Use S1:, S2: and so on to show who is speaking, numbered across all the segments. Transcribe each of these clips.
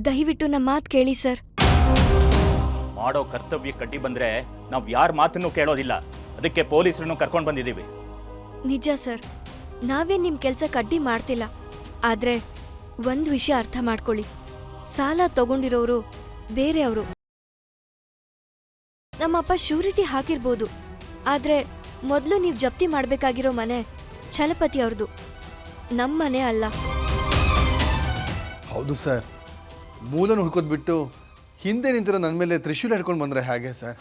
S1: ದಯವಿಟ್ಟು ನಮ್ಮ ಮಾತು ಕೇಳಿ ಸರ್.
S2: ಮಾಡೋ ಕರ್ತವ್ಯಕ್ಕೆ ಅಡ್ಡಿ ಬಂದ್ರೆ ನಾವು ಯಾರ ಮಾತನ್ನು ಕೇಳೋದಿಲ್ಲ. ಅದಕ್ಕೆ ಪೊಲೀಸರನ್ನು ಕರ್ಕೊಂಡು ಬಂದಿದ್ದೀವಿ.
S1: ನಿಜ ಸರ್, ನಾವೇ ನಿಮ್ ಕೆಲ್ಸಕ್ಕೆ ಅಡ್ಡಿ ಮಾಡ್ತಿಲ್ಲ. ಆದ್ರೆ ಒಂದ್ ವಿಷಯ ಅರ್ಥ ಮಾಡ್ಕೊಳ್ಳಿ, ಸಾಲ ತಗೊಂಡಿರೋರು ಬೇರೆಯವರು. ನಮ್ಮಪ್ಪ ಶ್ಯೂರಿಟಿ ಹಾಕಿರ್ಬೋದು, ಆದ್ರೆ ಮೊದಲು ನೀವು ಜಪ್ತಿ ಮಾಡ್ಬೇಕಾಗಿರೋ ಮನೆ ಛಲಪತಿ ಅವ್ರದ್ದು, ನಮ್ಮನೆ ಅಲ್ಲ.
S3: ಹೌದು ಸರ್, ಮೂಲನ ಹುಡ್ಕೋದ್ಬಿಟ್ಟು ಹಿಂದೆ ನಿಂತಿರೋ ನನ್ನ ಮೇಲೆ ತ್ರಿಶೂಲ ಹಿಡ್ಕೊಂಡು ಬಂದರೆ ಹಾಗೆ ಸರ್?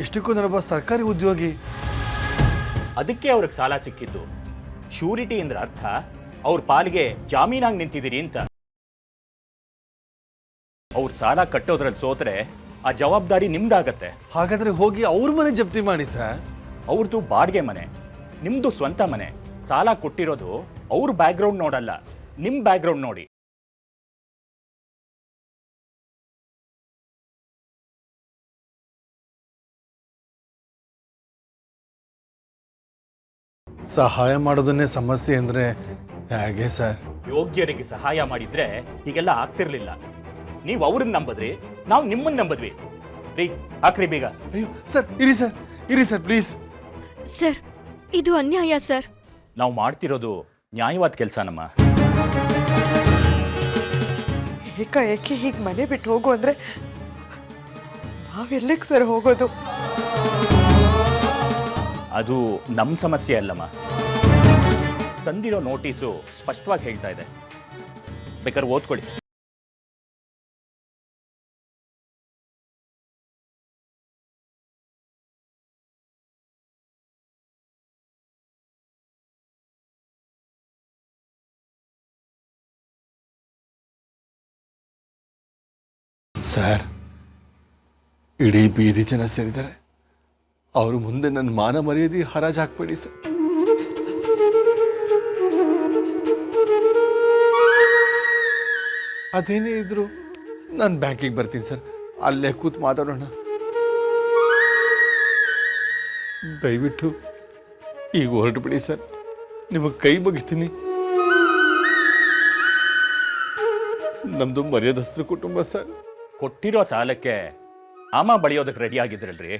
S3: ಇಷ್ಟಕ್ಕೂ ನಾನೊಬ್ಬ ಸರ್ಕಾರಿ ಉದ್ಯೋಗಿ.
S2: ಅದಕ್ಕೆ ಅವ್ರಿಗೆ ಸಾಲ ಸಿಕ್ಕಿದ್ದು. ಶ್ಯೂರಿಟಿ ಅಂದ್ರೆ ಅರ್ಥ ಅವ್ರ ಪಾಲಿಗೆ ಜಾಮೀನಾಗಿ ನಿಂತಿದ್ದೀರಿ ಅಂತ. ಅವ್ರ ಸಾಲ ಕಟ್ಟೋದ್ರಲ್ಲಿ ಸೋತ್ರೆ ಆ ಜವಾಬ್ದಾರಿ ನಿಮ್ದಾಗತ್ತೆ.
S3: ಹಾಗಾದ್ರೆ ಹೋಗಿ ಅವ್ರ ಮನೆ ಜಪ್ತಿ ಮಾಡಿ ಸರ್.
S2: ಅವ್ರದ್ದು ಬಾಡಿಗೆ ಮನೆ, ನಿಮ್ದು ಸ್ವಂತ ಮನೆ. ಸಾಲ ಕೊಟ್ಟಿರೋದು ಅವ್ರ ಬ್ಯಾಕ್ಗ್ರೌಂಡ್ ನೋಡಲ್ಲ, ನಿಮ್ ಬ್ಯಾಕ್ಗ್ರೌಂಡ್ ನೋಡಿ.
S3: ಸಹಾಯ ಮಾಡೋದನ್ನೇ ಸಮಸ್ಯೆ ಅಂದರೆ ಹೇಗೆ ಸರ್?
S2: ಯೋಗ್ಯರಿಗೆ ಸಹಾಯ ಮಾಡಿದ್ರೆ ಹೀಗೆಲ್ಲ ಆಗ್ತಿರ್ಲಿಲ್ಲ. ನೀವು ಅವ್ರನ್ನ ನಂಬದ್ರಿ, ನಾವು ನಿಮ್ಮನ್ನ ನಂಬದ್ವಿ. ರೀ ಹಾಕ್ರಿ ಬೀಗ.
S3: ಅಯ್ಯೋ ಸರ್, ಇರಿ ಸರ್ ಪ್ಲೀಸ್.
S1: ಸರ್, ಇದು ಅನ್ಯಾಯ ಸರ್.
S2: ನಾವು ಮಾಡ್ತಿರೋದು ನ್ಯಾಯವಾದ ಕೆಲಸ ನಮ್ಮ.
S4: ಏಕಾಏಕಿ ಹೀಗೆ ಮನೆ ಬಿಟ್ಟು ಹೋಗು ಅಂದ್ರೆ ನಾವೆಲ್ಲಿಗೆ ಸರ್ ಹೋಗೋದು?
S2: ಅದು ನಮ್ಮ ಸಮಸ್ಯೆ ಅಲ್ಲಮ್ಮ. ತಂದಿರೋ ನೋಟಿಸು ಸ್ಪಷ್ಟವಾಗಿ ಹೇಳ್ತಾ ಇದೆ, ಬೇಕಾದ್ರೆ ಓದ್ಕೊಳ್ಳಿ.
S3: ಸರ್, ಇಡೀ ಬೀದಿ ಜನ ಸೇರಿದ್ದಾರೆ. ಅವ್ರ ಮುಂದೆ ನನ್ನ ಮಾನ ಮರ್ಯಾದೆ ಹರಾಜು ಹಾಕ್ಬೇಡಿ ಸರ್. ಅದೇನೇ ಇದ್ರು ನಾನು ಬ್ಯಾಂಕಿಗೆ ಬರ್ತೀನಿ ಸರ್, ಅಲ್ಲೇ ಕೂತ್ ಮಾತಾಡೋಣ. ದಯವಿಟ್ಟು ಈಗ ಹೊರಟು ಬಿಡಿ ಸರ್, ನಿಮಗೆ ಕೈ ಮುಗಿತೀನಿ. ನಮ್ದು ಮರ್ಯಾದಸ್ತ್ರ ಕುಟುಂಬ ಸರ್.
S2: ಕೊಟ್ಟಿರೋ ಸಾಲಕ್ಕೆ ಆಮ ಬಳಿಯೋದಕ್ಕೆ ರೆಡಿ ಆಗಿದ್ರಲ್ರಿ.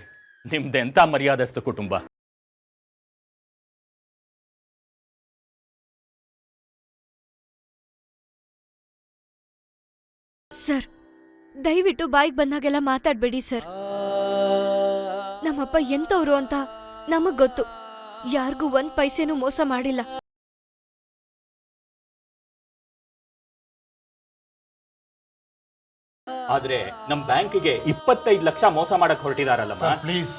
S2: ನಿಮ್ದೆಂತ ಮರ್ಯಾದಸ್ಥ ಕುಟುಂಬ.
S1: ಸರ್, ದಯವಿಟ್ಟು ಬಾಯಿಗೆ ಬಂದಾಗೆಲ್ಲ ಮಾತಾಡ್ಬೇಡಿ ಸರ್. ನಮ್ಮಪ್ಪ ಎಂತವ್ರು ಅಂತ ನಮಗ್ ಗೊತ್ತು. ಯಾರಿಗೂ ಒಂದ್ ಪೈಸೆನೂ ಮೋಸ ಮಾಡಿಲ್ಲ.
S2: ಆದ್ರೆ ನಮ್ ಬ್ಯಾಂಕಿಗೆ 25 ಲಕ್ಷ ಮೋಸ ಮಾಡಕ್ ಹೊರಟಿದಾರಲ್ಲ.
S3: ಪ್ಲೀಸ್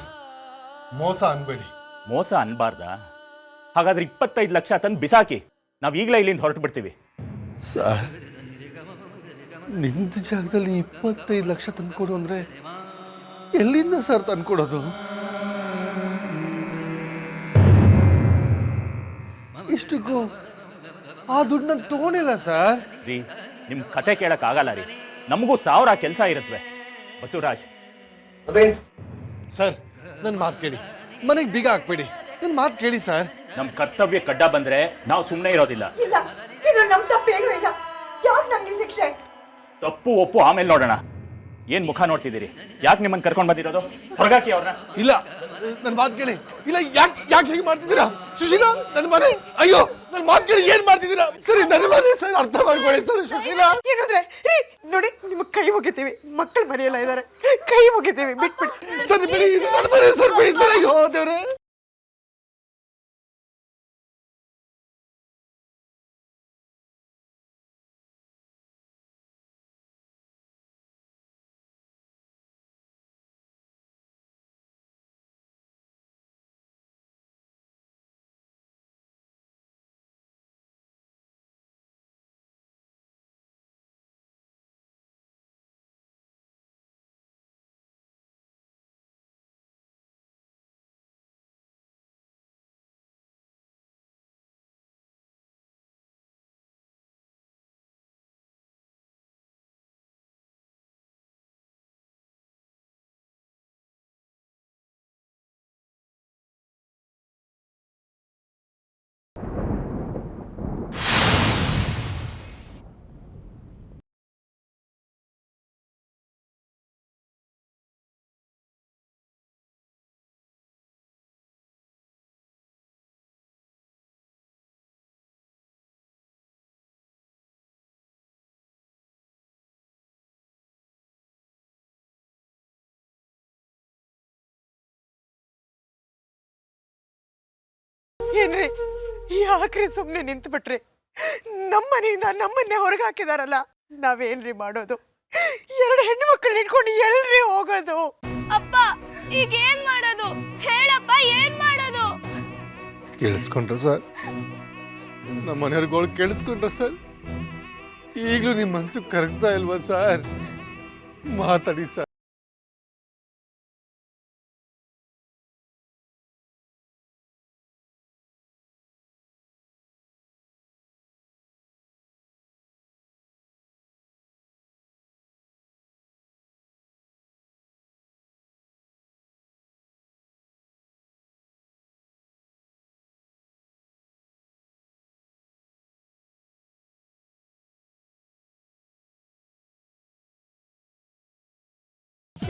S3: ಮೋಸ ಅನ್ಬೇಡಿ.
S2: ಮೋಸ ಅನ್ಬಾರ್ದ? ಹಾಗಾದ್ರೆ 25 ಲಕ್ಷ ತಂದು ಬಿಸಾಕಿ, ನಾವ್ ಈಗಲೇ ಇಲ್ಲಿಂದ ಹೊರಟು ಬಿಡ್ತೀವಿ.
S3: ಸರ್, ನಿಂತ ಜಾಗದಲ್ಲಿ 25 ಲಕ್ಷ ತಂದ್ಕೊಡು ಅಂದ್ರೆ ಎಲ್ಲಿಂದ ಸರ್ ತಂದ್ಕೊಡೋದು? ಇಷ್ಟಕ್ಕೂ ಆ ದುಡ್ಡನ್ನ ತಗೊಂಡಿಲ್ಲ ಸರ್.
S2: ರೀ, ನಿಮ್ ಕತೆ ಕೇಳಕ್ ಆಗಲ್ಲ ರೀ. ನಮಗೂ 1000 ಕೆಲಸ ಇರುತ್ತವೆ. ಬಸವರಾಜ್,
S3: ಸರ್ ನನ್ನ ಮಾತು ಕೇಳಿ, ಮನೆಗೆ ಬೀಗ ಹಾಕ್ಬೇಡಿ. ನನ್ನ ಮಾತು ಕೇಳಿ ಸರ್.
S2: ನಮ್ ಕರ್ತವ್ಯ ಕಡ್ಡ ಬಂದ್ರೆ ನಾವು ಸುಮ್ಮನೆ ಇರೋದಿಲ್ಲ.
S4: ಇಲ್ಲ, ಇದು ನಮ್ಮ ತಪ್ಪೇನೂ ಇಲ್ಲ. ಯಾಕೆ ನಮ್ಗೆ ಶಿಕ್ಷೆ?
S2: ತಪ್ಪು ಒಪ್ಪು ಆಮೇಲೆ ನೋಡೋಣ. ಏನ್ ಮುಖ ನೋಡ್ತಿದ್ದೀರಿ? ಯಾಕೆ ನಿಮ್ಮನ್ನ ಕರ್ಕೊಂಡು ಬಂದಿರೋದು? ಹೊರಗಾಕಿ ಅವ್ರನ್ನ.
S3: ಇಲ್ಲ, ನನ್ನ ಮಾತು ಕೇಳಿ. ಇಲ್ಲ, ಯಾಕೆ ಹೇಗೆ ಮಾಡ್ತಿದ್ದೀರಾ? ಸುಶೀಲಾ, ನನ್ನ ಮನೆ. ಅಯ್ಯೋ, ನನ್ನ ಮಾತು ಕೇಳಿ. ಏನ್ ಮಾಡ್ತಿದ್ದೀರಾ? ಸರಿ, ನನ್ನ ಮನೆ ಸರ್, ಅರ್ಥ ಮಾಡ್ಕೊಳ್ಳಿ ಸರ್. ಸುಶೀಲಾ,
S4: ಏನಂದ್ರೆ ರೀ, ನೋಡಿ ನಿಮಗೆ ಕೈ ಮುಗಿತೀವಿ. ಮಕ್ಕಳು ಮರೆಯಲ್ಲ ಇದ್ದಾರೆ, ಕೈ ಮುಗಿತೀವಿ, ಬಿಟ್ಬಿಡಿ
S3: ಸರ್. ಬಿಡಿ, ನನ್ನ ಮನೆ ಸರ್, ಬಿಡಿ ಸರ್. ಅಯ್ಯೋ ದೇವ್ರೆ.
S4: ಏನ್ರಿ ಯಾಕ್ರಿ ಸುಮ್ಮನೆ ನಿಂತು ಬಿಟ್ರಿ? ನಮ್ಮನೆಯಿಂದ ನಮ್ಮನ್ನೇ ಹೊರಗೆ ಹಾಕಿದಾರಲ್ಲ, ನಾವೇನ್ರಿ ಮಾಡೋದು? 2 ಹೆಣ್ಣು ಮಕ್ಕಳು ಇಟ್ಕೊಂಡು ಎಲ್ರಿ ಹೋಗೋದು?
S5: ಅಪ್ಪ ಈಗ ಏನ್ ಮಾಡೋದು ಹೇಳಪ್ಪ, ಏನ್ ಮಾಡೋದು?
S3: ಕೇಳಿಸ್ಕೊಂಡ್ರ ಸರ್? ನಮ್ಮ ಮನೆಯವ್ರುಗಳು ಕೇಳಿಸ್ಕೊಂಡ್ರ ಸರ್? ಈಗಲೂ ನಿಮ್ಮ ಮನಸ್ಸು ಕರಗ್ತಾ ಇಲ್ವಾ ಸರ್? ಮಾತಾಡಿ ಸರ್.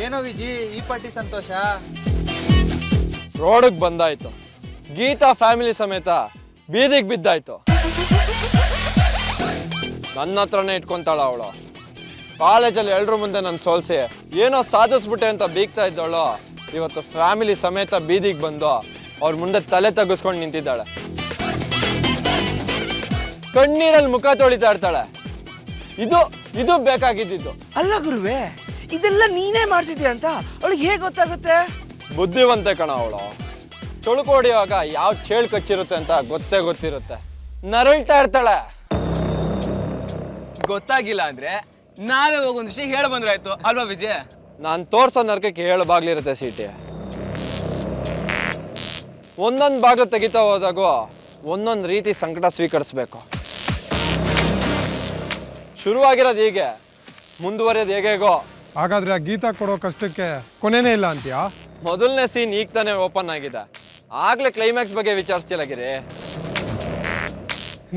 S6: ಏನೋ ವಿಜಿ ಈ ಪಾರ್ಟಿ ಸಂತೋಷ?
S7: ರೋಡಿಗೆ ಬಂದಾಯ್ತು, ಗೀತಾ ಫ್ಯಾಮಿಲಿ ಸಮೇತ ಬೀದಿಗೆ ಬಿದ್ದಾಯ್ತು. ನನ್ನ ಹತ್ರನೇ ಇಟ್ಕೊಂತಾಳ ಅವಳು. ಕಾಲೇಜಲ್ಲಿ ಎಲ್ರ ಮುಂದೆ ನನ್ನ ಸೋಲ್ಸಿ ಏನೋ ಸಾಧಿಸ್ಬಿಟ್ಟೆ ಅಂತ ಬೀಗ್ತಾ ಇದ್ದವಳು ಇವತ್ತು ಫ್ಯಾಮಿಲಿ ಸಮೇತ ಬೀದಿಗೆ ಬಂದು ಅವ್ರ ಮುಂದೆ ತಲೆ ತಗ್ಗಿಸ್ಕೊಂಡು ನಿಂತಿದ್ದಾಳೆ. ಕಣ್ಣೀರಲ್ಲಿ ಮುಖ ತೊಳಿತಾ ಇರ್ತಾಳೆ. ಇದು ಇದು ಬೇಕಾಗಿದ್ದು.
S6: ಅಲ್ಲ ಗುರುವೆ, ಇದೆಲ್ಲ ನೀನೇ ಮಾಡಿಸಿದ್ಯಾ ಅಂತ ಅವಳಿಗೆ ಹೇಗೆ ಗೊತ್ತಾಗುತ್ತೆ?
S7: ಬುದ್ಧಿವಂತೆ ಕಣ ಅವಳು. ಚೊಳುಕು ಹೊಡಿಯುವಾಗ ಯಾವ ಚೇಳು ಕಚ್ಚಿರುತ್ತೆ ಅಂತ ಗೊತ್ತಿರುತ್ತೆ. ನರಳ್ತಾ ಇರ್ತಾಳೆ.
S8: ಗೊತ್ತಾಗಿಲ್ಲ ಅಂದ್ರೆ ನಾವೇ ಹೋಗೊಂದು ವಿಷಯ ಹೇಳ ಬಂದ್ರಾಯ್ತು ಅಲ್ವಾ ವಿಜಯ್?
S7: ನಾನು ತೋರ್ಸೋ ನರಕಕ್ಕೆ 7 ಬಾಗ್ಲಿರುತ್ತೆ ಸೀಟಿ. ಒಂದೊಂದು ಬಾಗ್ಲು ತೆಗಿತಾ ಹೋದಾಗೂ ಒಂದೊಂದು ರೀತಿ ಸಂಕಟ ಸ್ವೀಕರಿಸ್ಬೇಕು. ಶುರುವಾಗಿರೋದು ಹೀಗೆ, ಮುಂದುವರೆಯೋದು ಹೇಗೇಗೋ.
S9: ಹಾಗಾದ್ರೆ ಆ ಗೀತಾ ಕೊಡೋ ಕಷ್ಟಕ್ಕೆ ಕೊನೆನೇ ಇಲ್ಲ ಅಂತೀಯಾ?
S7: ಮೊದಲನೇ ಸೀನ್ ಈಗ ತಾನೇ ಓಪನ್ ಆಗಿದೆ, ಆಗ್ಲೇ ಕ್ಲೈಮ್ಯಾಕ್ಸ್ ಬಗ್ಗೆ ವಿಚಾರಿಸ್ತಿಲ್ಲಾಗಿರಿ.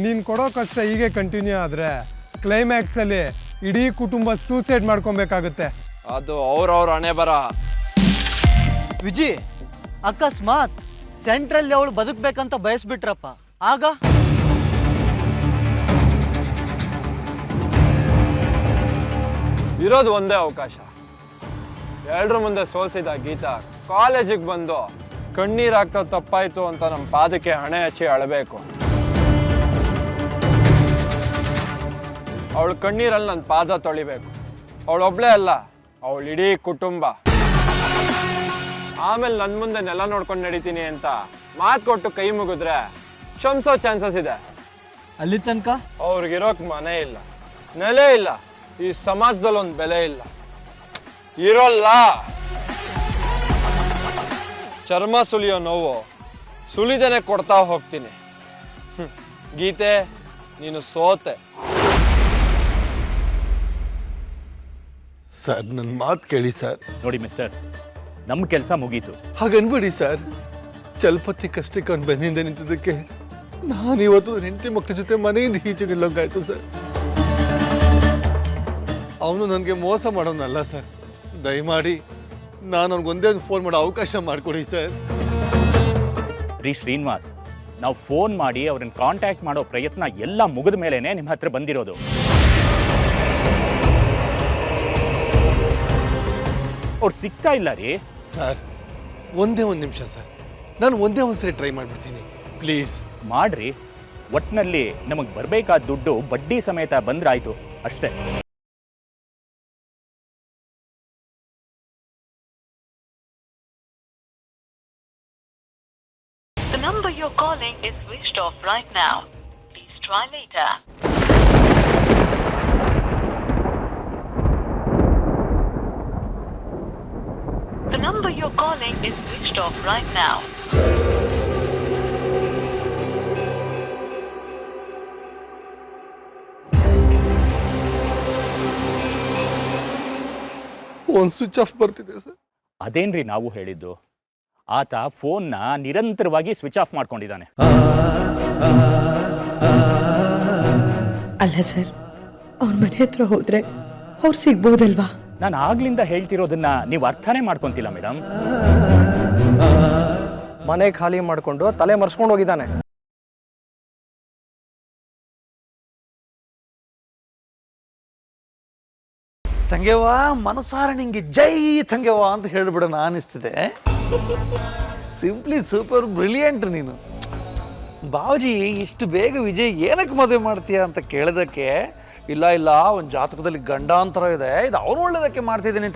S9: ನೀನು ಕೊಡೋ ಕಷ್ಟ ಹೀಗೆ ಕಂಟಿನ್ಯೂ ಆದರೆ ಕ್ಲೈಮ್ಯಾಕ್ಸಲ್ಲಿ ಇಡೀ ಕುಟುಂಬ ಸೂಸೈಡ್ ಮಾಡ್ಕೊಬೇಕಾಗುತ್ತೆ.
S7: ಅದು ಅವ್ರವ್ರ ಹಣೆ ಬರಹ.
S6: ವಿಜಿ, ಅಕಸ್ಮಾತ್ ಸೆಂಟ್ರಲ್ಲಿ ಅವಳು ಬದುಕ್ಬೇಕಂತ ಬಯಸ್ಬಿಟ್ರಪ್ಪ, ಆಗ?
S7: ಇರೋದು ಒಂದೇ ಅವಕಾಶ. ಎಲ್ರ ಮುಂದೆ ಸೋಲ್ಸಿದ ಗೀತಾ ಕಾಲೇಜಿಗೆ ಬಂದು ಕಣ್ಣೀರಾಗ್ತಾ ತಪ್ಪಾಯ್ತು ಅಂತ ನಮ್ಮ ಪಾದಕ್ಕೆ ಹಣೆ ಹಚ್ಚಿ ಅಳಬೇಕು. ಅವಳು ಕಣ್ಣೀರಲ್ಲಿ ನನ್ನ ಪಾದ ತೊಳಿಬೇಕು. ಅವಳೊಬ್ಳೇ ಅಲ್ಲ, ಅವಳು ಇಡೀ ಕುಟುಂಬ. ಆಮೇಲೆ ನನ್ನ ಮುಂದೆ ನೆಲ ನೋಡ್ಕೊಂಡು ನಡೀತೀನಿ ಅಂತ ಮಾತು ಕೊಟ್ಟು ಕೈ ಮುಗಿದ್ರೆ ಕ್ಷಮಿಸೋ ಚಾನ್ಸಸ್ ಇದೆ.
S6: ಅಲ್ಲಿ ತನಕ
S7: ಅವ್ರಿಗಿರೋಕ್ ಮನೆ ಇಲ್ಲ, ನೆಲೆ ಇಲ್ಲ, ಈ ಸಮಾಜದಲ್ಲಿ ಒಂದು ಬೆಲೆ ಇಲ್ಲ, ಇರೋಲ್ಲ. ಚರ್ಮ ಸುಲಿಯೋ ನೋವು ಸುಲಿದೇನೆ ಕೊಡ್ತಾ ಹೋಗ್ತೀನಿ. ಗೀತೆ, ನೀನು ಸೋತೆ.
S3: ಸರ್ ನನ್ನ ಮಾತು ಕೇಳಿ ಸರ್.
S2: ನೋಡಿ ಮಿಸ್ಟರ್, ನಮ್ಮ ಕೆಲಸ ಮುಗೀತು.
S3: ಹಾಗನ್ಬೇಡಿ ಸರ್. ಚಲ್ಪತಿ ಕಷ್ಟಕ್ಕೆ ಅವ್ನು ಬೆನ್ನಿಂದ ನಿಂತಿದ್ದಕ್ಕೆ ನಾನಿವತ್ತು ಹೆಂಡತಿ ಮಕ್ಕಳ ಜೊತೆ ಮನೆಯಿಂದ ಈಚೆ ನಿಲ್ಲೋಂಗಾಯ್ತು ಸರ್. ಅವನು ನನಗೆ ಮೋಸ ಮಾಡೋನಲ್ಲ ಸರ್. ದಯಮಾಡಿ ನಾನು ಅವ್ನಿಗೊಂದೇ ಒಂದು ಫೋನ್ ಮಾಡೋ ಅವಕಾಶ ಮಾಡಿಕೊಡಿ ಸರ್.
S2: ರೀ ಶ್ರೀನಿವಾಸ್, ನಾವು ಫೋನ್ ಮಾಡಿ ಅವ್ರನ್ನ ಕಾಂಟ್ಯಾಕ್ಟ್ ಮಾಡೋ ಪ್ರಯತ್ನ ಎಲ್ಲ ಮುಗಿದ ಮೇಲೇನೆ ನಿಮ್ಮ ಹತ್ರ ಬಂದಿರೋದು. ಅವ್ರು ಸಿಗ್ತಾ ಇಲ್ಲ ರೀ.
S3: ಸರ್ ಒಂದೇ ಒಂದು ನಿಮಿಷ ಸರ್, ನಾನು ಒಂದೇ ಒಂದು ಸರಿ ಟ್ರೈ ಮಾಡಿಬಿಡ್ತೀನಿ ಪ್ಲೀಸ್.
S2: ಮಾಡ್ರಿ. ಒಟ್ಟಿನಲ್ಲಿ ನಮಗೆ ಬರಬೇಕಾದ ದುಡ್ಡು ಬಡ್ಡಿ ಸಮೇತ ಬಂದ್ರಾಯ್ತು ಅಷ್ಟೇ.
S10: The number you're calling is switched off right now. Please try later. The number you're calling is switched off right now.
S3: Phone switch off ಬರ್ತಿದೆ ಸರ್.
S2: ಅದೇನ್ರಿ ನಾವು ಹೇಳಿದ್ದು. ಆತ ಫೋನ್ನ ನಿರಂತರವಾಗಿ ಸ್ವಿಚ್ ಆಫ್ ಮಾಡ್ಕೊಂಡಿದ್ದಾನೆ.
S4: ಅಲ್ಲ ಸರ್, ಅವ್ರ ಮನೆ ಹತ್ರ ಹೋದ್ರೆ ಅವ್ರು ಸಿಗ್ಬೋದಲ್ವಾ?
S2: ನಾನು ಆಗ್ಲಿಂದ ಹೇಳ್ತಿರೋದನ್ನ ನೀವು ಅರ್ಥನೇ ಮಾಡ್ಕೊಂತಿಲ್ಲ ಮೇಡಮ್.
S6: ಮನೆ ಖಾಲಿ ಮಾಡ್ಕೊಂಡು ತಲೆ ಮರ್ಸ್ಕೊಂಡು ಹೋಗಿದ್ದಾನೆ. ತಂಗೆವ್ವ, ಮನಸಾರ ನಿಂಗೆ ಜೈ ತಂಗೆವ್ವ ಅಂತ ಹೇಳ್ಬಿಡೋಣ ಅನಿಸ್ತಿದೆ. ಸಿಂಪ್ಲಿ ಸೂಪರ್ ಬ್ರಿಲಿಯಂಟ್ ನೀನು.
S11: ಬಾವಜಿ ಇಷ್ಟು ಬೇಗ ವಿಜಯ್ ಏನಕ್ಕೆ ಮದುವೆ ಮಾಡ್ತೀಯ ಅಂತ ಕೇಳೋದಕ್ಕೆ ಇಲ್ಲ ಇಲ್ಲ ಒಂದು ಜಾತಕದಲ್ಲಿ ಗಂಡಾಂತರ ಇದೆ, ಇದು ಅವನು ಒಳ್ಳೇದಕ್ಕೆ ಮಾಡ್ತಿದ್ದೀನಿ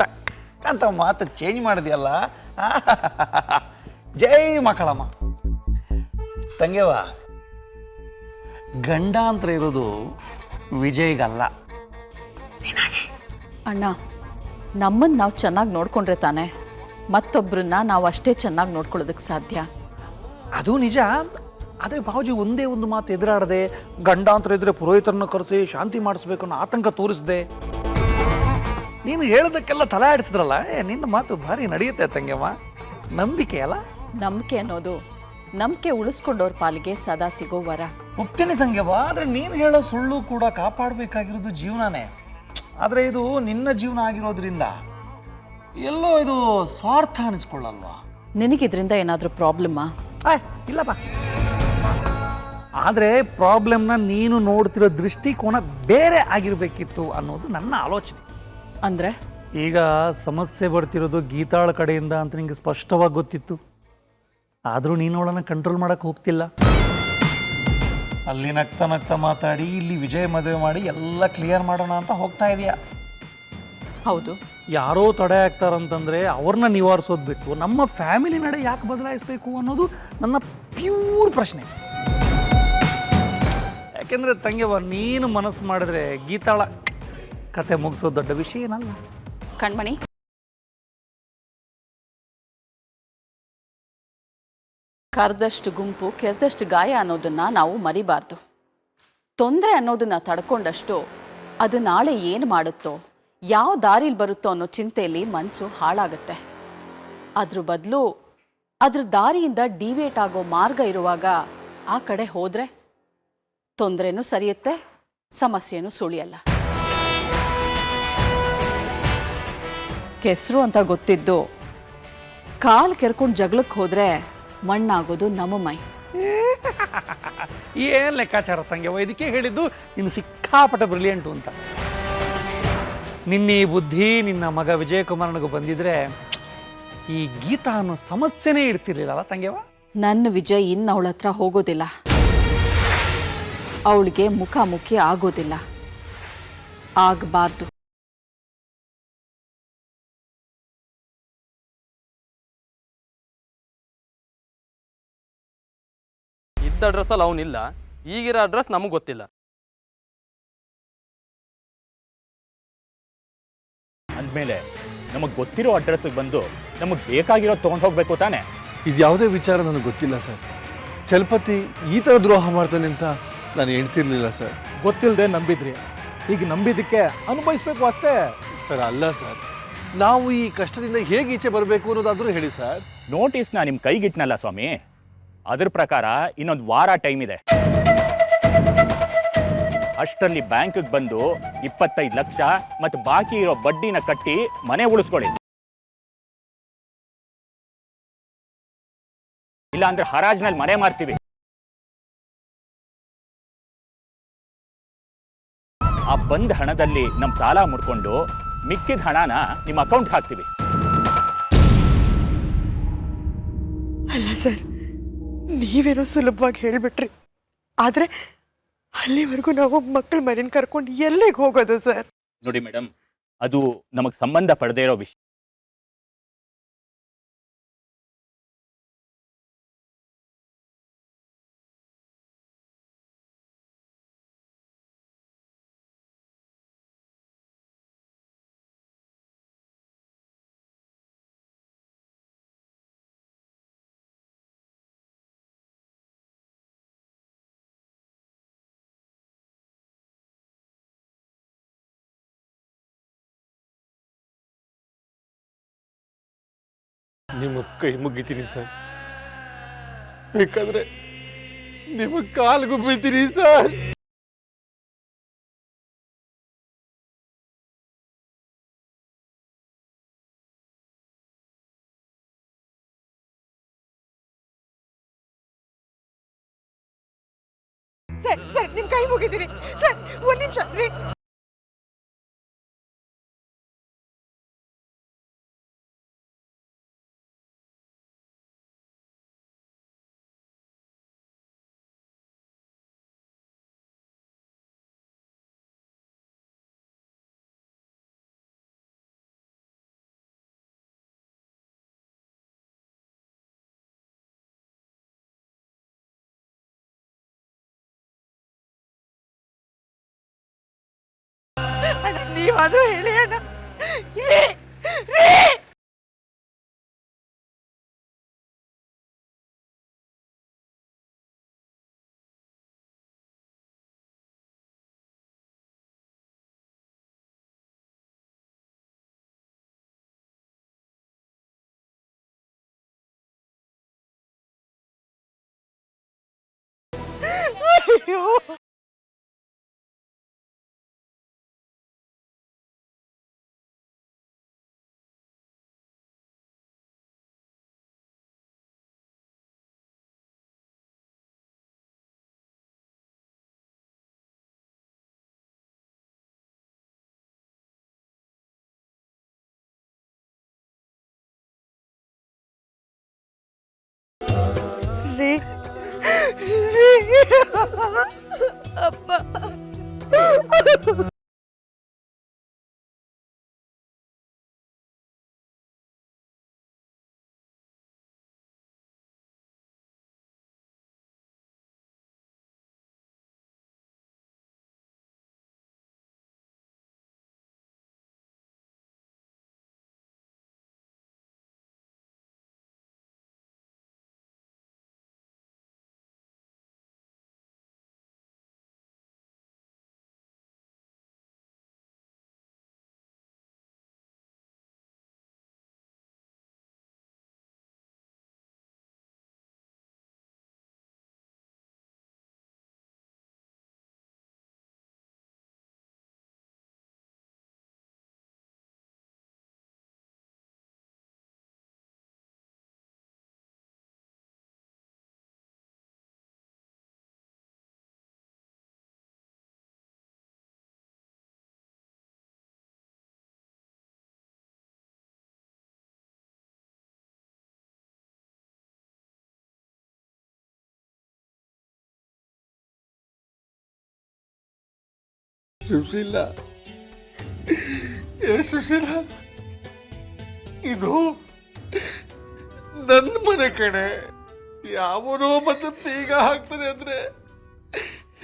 S11: ಅಂತ ಮಾತು ಚೇಂಜ್ ಮಾಡಿದ್ಯಲ್ಲ. ಜೈ ಮಕ್ಕಳಮ್ಮ. ತಂಗೆವ, ಗಂಡಾಂತರ ಇರೋದು ವಿಜಯ್ಗಲ್ಲ.
S12: ಅಣ್ಣ, ನಮ್ಮನ್ನು ನಾವು ಚೆನ್ನಾಗಿ ನೋಡ್ಕೊಂಡ್ರೆ ತಾನೆ ಮತ್ತೊಬ್ಬರನ್ನ ನಾವು ಅಷ್ಟೇ ಚೆನ್ನಾಗಿ ನೋಡ್ಕೊಳ್ಳೋದಕ್ಕೆ ಸಾಧ್ಯ.
S11: ಅದು ನಿಜ. ಆದರೆ ಬಾವಜಿ ಒಂದೇ ಒಂದು ಮಾತು ಎದುರಾಡದೆ, ಗಂಡಾಂತರ ಇದ್ರೆ ಪುರೋಹಿತರನ್ನು ಕರೆಸಿ ಶಾಂತಿ ಮಾಡಿಸ್ಬೇಕು ಅನ್ನೋ ಆತಂಕ ತೋರಿಸಿದೆ. ನೀನು ಹೇಳೋದಕ್ಕೆಲ್ಲ ತಲೆ ಆಡಿಸಿದ್ರಲ್ಲ, ನಿನ್ನ ಮಾತು ಭಾರಿ ನಡೆಯುತ್ತೆ ತಂಗೆಮ್ಮ. ನಂಬಿಕೆ ಅಲ್ಲ?
S12: ನಂಬಿಕೆ ಅನ್ನೋದು ನಂಬಿಕೆ ಉಳಿಸ್ಕೊಂಡವ್ರ ಪಾಲಿಗೆ ಸದಾ ಸಿಗೋ ವರ.
S11: ಒಪ್ತೇನೆ ತಂಗೆವ್ವ, ಆದರೆ ನೀನು ಹೇಳೋ ಸುಳ್ಳು ಕೂಡ ಕಾಪಾಡಬೇಕಾಗಿರೋದು ಜೀವನನೇ. ಆದರೆ ಇದು ನಿನ್ನ ಜೀವನ ಆಗಿರೋದ್ರಿಂದ ಎಲ್ಲೋ ಇದು ಸ್ವಾರ್ಥ ಅನಿಸ್ಕೊಳ್ಳಲ್ವಾ?
S12: ನಿನಗಿದ್ರಿಂದ ಏನಾದರೂ ಪ್ರಾಬ್ಲಮ್ಮಾ?
S11: ಇಲ್ಲಪ್ಪ. ಆದರೆ ಪ್ರಾಬ್ಲಮ್ನ ನೀನು ನೋಡ್ತಿರೋ ದೃಷ್ಟಿಕೋನ ಬೇರೆ ಆಗಿರಬೇಕಿತ್ತು ಅನ್ನೋದು ನನ್ನ ಆಲೋಚನೆ.
S12: ಅಂದರೆ
S11: ಈಗ ಸಮಸ್ಯೆ ಬರ್ತಿರೋದು ಗೀತಾಳ ಕಡೆಯಿಂದ ಅಂತ ನಿಂಗೆ ಸ್ಪಷ್ಟವಾಗಿ ಗೊತ್ತಿತ್ತು. ಆದರೂ ನೀನು ಅವಳನ್ನು ಕಂಟ್ರೋಲ್ ಮಾಡೋಕ್ಕೆ ಹೋಗ್ತಿಲ್ಲ. ಅಲ್ಲಿ ನಗ್ತಾ ನಗ್ತಾ ಮಾತಾಡಿ ಇಲ್ಲಿ ವಿಜಯ್ ಮದುವೆ ಮಾಡಿ ಎಲ್ಲ ಕ್ಲಿಯರ್ ಮಾಡೋಣ ಅಂತ ಹೋಗ್ತಾ ಇದೆಯಾ?
S12: ಹೌದು.
S11: ಯಾರೋ ತಡೆ ಆಗ್ತಾರಂತಂದರೆ ಅವ್ರನ್ನ ನಿವಾರಿಸೋದು ಬಿಟ್ಟು ನಮ್ಮ ಫ್ಯಾಮಿಲಿ ನಡೆ ಯಾಕೆ ಬದಲಾಯಿಸಬೇಕು ಅನ್ನೋದು ನನ್ನ ಪ್ಯೂರ್ ಪ್ರಶ್ನೆ. ಯಾಕೆಂದರೆ ತಂಗೆವ, ನೀನು ಮನಸ್ಸು ಮಾಡಿದ್ರೆ ಗೀತಾಳ ಕತೆ ಮುಗಿಸೋದು ದೊಡ್ಡ ವಿಷಯ ಏನಲ್ಲ.
S12: ಕಣ್ಮಣಿ, ಕರೆದಷ್ಟು ಗುಂಪು ಕೆರೆದಷ್ಟು ಗಾಯ ಅನ್ನೋದನ್ನು ನಾವು ಮರಿಬಾರ್ದು. ತೊಂದರೆ ಅನ್ನೋದನ್ನು ತಡ್ಕೊಂಡಷ್ಟು ಅದು ನಾಳೆ ಏನು ಮಾಡುತ್ತೋ, ಯಾವ ದಾರಿಲಿ ಬರುತ್ತೋ ಅನ್ನೋ ಚಿಂತೆಯಲ್ಲಿ ಮನಸ್ಸು ಹಾಳಾಗುತ್ತೆ. ಅದ್ರ ಬದಲು ಅದ್ರ ದಾರಿಯಿಂದ ಡಿವೇಟ್ ಆಗೋ ಮಾರ್ಗ ಇರುವಾಗ ಆ ಕಡೆ ಹೋದರೆ ತೊಂದರೆನೂ ಸರಿಯುತ್ತೆ, ಸಮಸ್ಯೆನೂ ಸುಳಿಯಲ್ಲ. ಕೆಸರು ಅಂತ ಗೊತ್ತಿದ್ದು ಕಾಲು ಕೆರ್ಕೊಂಡು ಜಗಳಕ್ಕೆ ಹೋದರೆ ಮಣ್ಣಾಗೋದು ನಮ್ಮ ಮೈ.
S11: ಏನು ಲೆಕ್ಕಾಚಾರ ತಂಗೆವ, ಇದಕ್ಕೆ ಹೇಳಿದ್ದು ನೀನು ಸಿಕ್ಕಾಪಟ್ಟೆ ಬ್ರಿಲಿಯಂಟು ಅಂತ. ನಿನ್ನ ಈ ಬುದ್ಧಿ ನಿನ್ನ ಮಗ ವಿಜಯಕುಮಾರನಿಗೂ ಬಂದಿದ್ರೆ ಈ ಗೀತಾ ಅನ್ನೋ ಸಮಸ್ಯೆನೇ ಇಡ್ತಿರ್ಲಿಲ್ಲ ತಂಗೆವ.
S12: ನನ್ನ ವಿಜಯ್ ಇನ್ನು ಅವಳ ಹತ್ರ ಹೋಗೋದಿಲ್ಲ, ಅವಳಿಗೆ ಮುಖಾಮುಖಿ ಆಗೋದಿಲ್ಲ, ಆಗಬಾರ್ದು.
S8: ಇದ್ದ ಅಡ್ರೆಸ್ಸಲ್ಲಿ ಅವನಿಲ್ಲ, ಈಗಿರೋ ಅಡ್ರೆಸ್ ನಮಗೆ ಗೊತ್ತಿಲ್ಲ.
S2: ಅಂದಮೇಲೆ ನಮಗೆ ಗೊತ್ತಿರೋ ಅಡ್ರೆಸ್ಗೆ ಬಂದು ನಮಗೆ ಬೇಕಾಗಿರೋ ತೊಗೊಂಡು ಹೋಗ್ಬೇಕು ತಾನೆ?
S3: ಇದು ಯಾವುದೇ ವಿಚಾರ ನನಗೆ ಗೊತ್ತಿಲ್ಲ ಸರ್. ಚಲಪತಿ ಈ ಥರ ದ್ರೋಹ ಮಾಡ್ತಾನೆ ಅಂತ ನಾನು ಎಣಿಸಿರ್ಲಿಲ್ಲ ಸರ್.
S13: ಗೊತ್ತಿಲ್ಲದೆ ನಂಬಿದ್ರಿ, ಈಗ ನಂಬಿದ್ದಕ್ಕೆ ಅನುಭವಿಸ್ಬೇಕು ಅಷ್ಟೇ.
S3: ಸರ್ ಅಲ್ಲ ಸರ್, ನಾವು ಈ ಕಷ್ಟದಿಂದ ಹೇಗೆ ಈಚೆ ಬರಬೇಕು ಅನ್ನೋದಾದರೂ ಹೇಳಿ ಸರ್.
S2: ನೋಟಿಸ್ನ ನಿಮ್ಮ ಕೈಗಿಟ್ನಲ್ಲ ಸ್ವಾಮಿ, ಅದ್ರ ಪ್ರಕಾರ ಇನ್ನೊಂದು ವಾರ ಟೈಮ್ ಇದೆ. ಅಷ್ಟರಲ್ಲಿ ಬ್ಯಾಂಕ್ಗೆ ಬಂದು 25 ಲಕ್ಷ ಮತ್ತು ಬಾಕಿ ಇರೋ ಬಡ್ಡಿನ ಕಟ್ಟಿ ಮನೆ ಉಳಿಸ್ಕೊಳ್ಳಿ. ಇಲ್ಲ ಅಂದ್ರೆ ಹರಾಜ್ನಲ್ಲಿ ಮನೆ ಮಾರ್ತೀವಿ. ಆ ಬಂದ ಹಣದಲ್ಲಿ ನಮ್ಮ ಸಾಲ ಮುಡ್ಕೊಂಡು ಮಿಕ್ಕಿದ ಹಣನ ನಿಮ್ಮ ಅಕೌಂಟ್ ಹಾಕ್ತೀವಿ.
S4: ಅಲ್ಲ ಸರ್, ನೀವೇನೋ ಸುಲಭವಾಗಿ ಹೇಳಿಬಿಟ್ರಿ, ಆದರೆ ಅಲ್ಲಿವರೆಗೂ ನಾವು ಮಕ್ಕಳ ಮರಿನ ಕರ್ಕೊಂಡು ಎಲ್ಲಿಗೆ ಹೋಗೋದು ಸರ್?
S2: ನೋಡಿ ಮೇಡಮ್, ಅದು ನಮಗೆ ಸಂಬಂಧ ಪಡದೇ ಇರೋ ವಿಷಯ.
S3: ನಿಮ್ಮ ಕೈ ಮುಗಿತೀನಿ ಸರ್, ಬೇಕಾದ್ರೆ ನಿಮ್ಮ ಕಾಲಿಗೂ ಬೀಳ್ತೀನಿ ಸರ್.
S4: ಸರ್ ನಿಮ್ ಕೈ ಮುಗಿತೀನಿ ಸರ್, ಒಂದ್ ನಿಮಿಷ. ನೀವಾದ್ರೂ ಹೇಳಿ ಅಣ್ಣ. ರೇ ರೇ ಅಯ್ಯೋ ರೇ
S1: ಅಪ್ಪ
S3: ಸುಶೀಲ, ಸುಶೀಲ, ಇದು ನನ್ನ ಮನೆ ಕಡೆ. ಯಾವನೋ ಮತ್ತೆ ಬೀಗ ಹಾಕ್ತಾನೆ ಅಂದ್ರೆ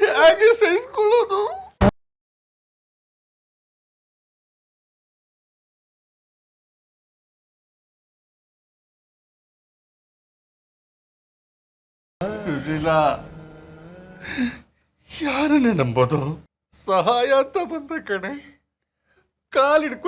S3: ಹೇಗೆ ಸಹಿಸ್ಕೊಳ್ಳೋದು? ಸುಶೀಲ, ಯಾರನ್ನೇ ನಂಬೋದು? ಸಹಾಯ ಅಂತ ಬಂದ ಕಣೆ, ಕಾಲಿಡ್ಕೊ.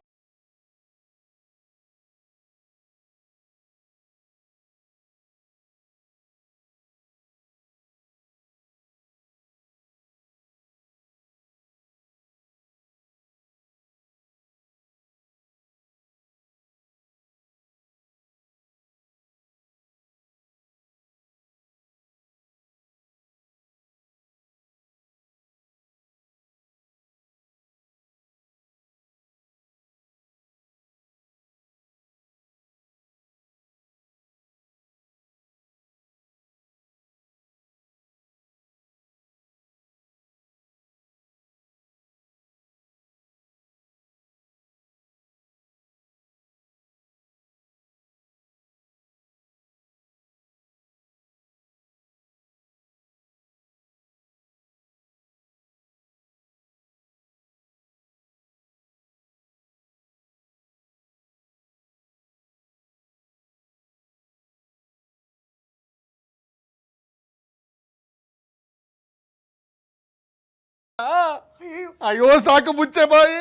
S3: ಅಯ್ಯೋ ಸಾಕು, ಮುಚ್ಚೆ ಬಾಯಿ.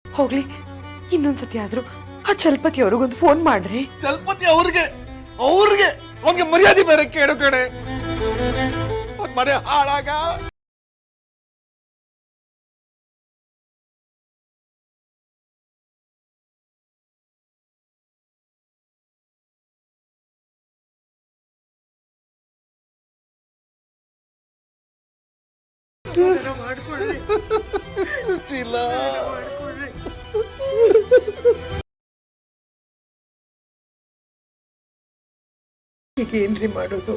S4: ಹೋಗ್ಲಿ, ಇನ್ನೊಂದ್ಸತಿ ಆದ್ರೂ ಆ ಚಲಪತಿ ಅವ್ರಿಗೊಂದು ಫೋನ್ ಮಾಡ್ರಿ.
S3: ಚಲಪತಿ ಅವ್ರಿಗೆ ಅವ್ನಿಗೆ ಮರ್ಯಾದೆ ಬೇರೆ ಕೇಳು ಕಡೆ. ಮನೆ ಹಾಳಾಗ.
S4: ಏನ್ರಿ ಮಾಡೋದು?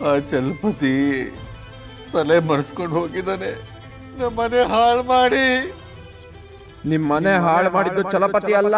S3: ಆ ಚಲಪತಿ ತಲೆ ಮರೆಸ್ಕೊಂಡು ಹೋಗಿದ್ದಾನೆ. ನಮ್ಮನೆ ಹಾಳು ಮಾಡಿ.
S7: ನಿಮ್ ಮನೆ ಹಾಳು ಮಾಡಿದ್ದು ಚಲಪತಿ ಅಲ್ಲ.